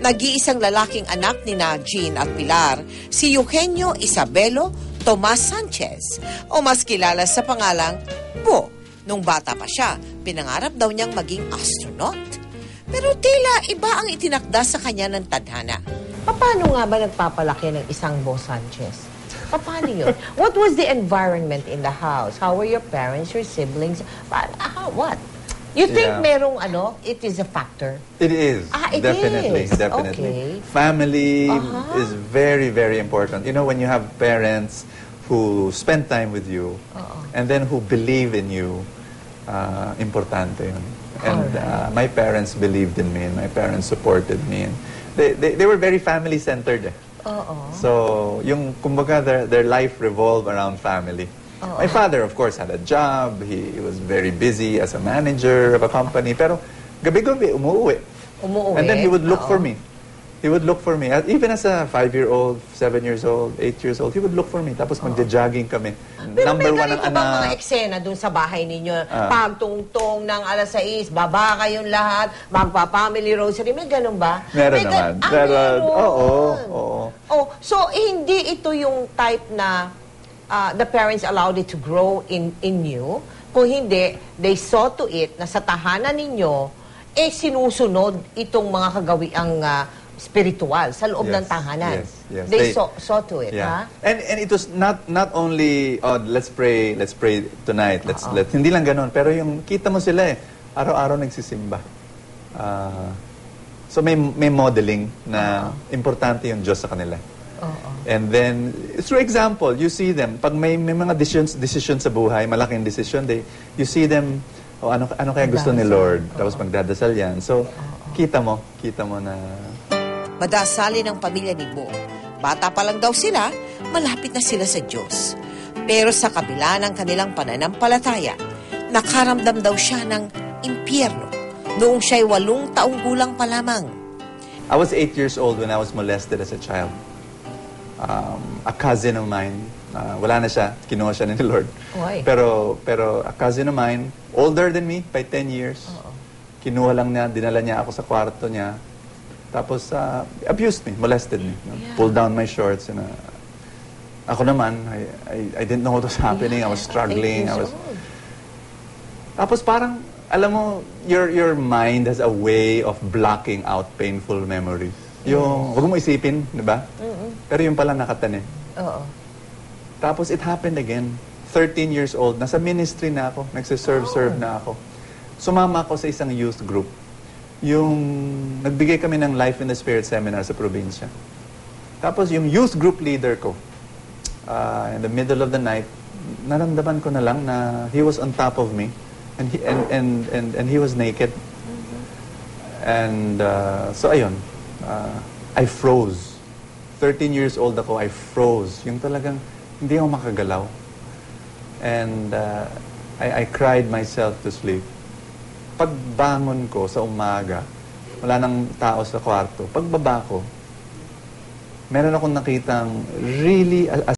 Nag-iisang lalaking anak ni na Jean at Pilar, si Eugenio Isabelo Tomas Sanchez, o mas kilala sa pangalang Bo. Nung bata pa siya, pinangarap daw niyang maging astronaut. Pero tila iba ang itinakda sa kanya ng tadhana. Paano nga ba nagpapalaki ng isang Bo Sanchez? Paano yun? What was the environment in the house? How were your parents, your siblings? What? You think merong it is a factor? It is. It definitely, is. definitely. Okay. Family is very, very important. You know, when you have parents who spend time with you and then who believe in you, importante yun. And my parents believed in me and my parents supported me. And they were very family-centered. So, yung kumbaga, their life revolved around family. My father, of course, had a job. He was very busy as a manager of a company. Pero gabi-gabi, umuwi. And then he would look for me. He would look for me. Even as a 5-year-old, 7 years old, 8 years old, he would look for me. Tapos magja-jogging kami. Pero Number may one ang ganito bang mga eksena dun sa bahay ninyo? Pagtungtong ng alas 6, baba kayong lahat, magpa-family rosary. May ganun ba? Meron naman. Meron. Oo. So, hindi ito yung type na the parents allowed it to grow in you. Kung hindi, they saw to it na sa tahanan ninyo, sinusunod itong mga kagawiang spiritual sa loob ng tahanan. Yes. They saw to it, ha? And it was not only let's pray tonight. Hindi lang ganoon, pero yung kita mo sila araw-araw nagsisimba. So may modeling na importante yung Diyos sa kanila. And then, through example, you see them, pag may mga decisions sa buhay, malaking decision, you see them, ano kaya gusto ni Lord? Tapos magdadasal yan. So, kita mo na... Madasali ng pamilya ni Bo. Bata pa lang daw sila, malapit na sila sa Diyos. Pero sa kabila ng kanilang pananampalataya, nakaramdam daw siya ng impyerno noong siya'y 8 taong gulang pa lamang. I was 8 years old when I was molested as a child. A cousin of mine, wala na siya, kinuha siya ni Lord. Why? Pero a cousin of mine, older than me by 10 years, kinuha lang niya, dinala niya ako sa kwarto niya, tapos abused me, molested me, pulled down my shorts. And, ako naman, I didn't know what was happening, I was struggling. Tapos parang, alam mo, your mind has a way of blocking out painful memories. Yung, huwag mo isipin, di ba? Pero yung pala nakatanim. Tapos it happened again. 13 years old, nasa ministry na ako, nagsiserve na ako. Sumama ako sa isang youth group. Yung, nagbigay kami ng Life in the Spirit seminar sa probinsya. Tapos yung youth group leader ko, in the middle of the night, naramdaman ko na lang na he was on top of me. And he was naked. And so ayun, I froze. 13 years old ako, I froze. Yung talagang hindi ako makagalaw. And I cried myself to sleep. Pagbangon ko sa umaga, wala nang tao sa kwarto. Pagbaba ko, meron akong nakitang really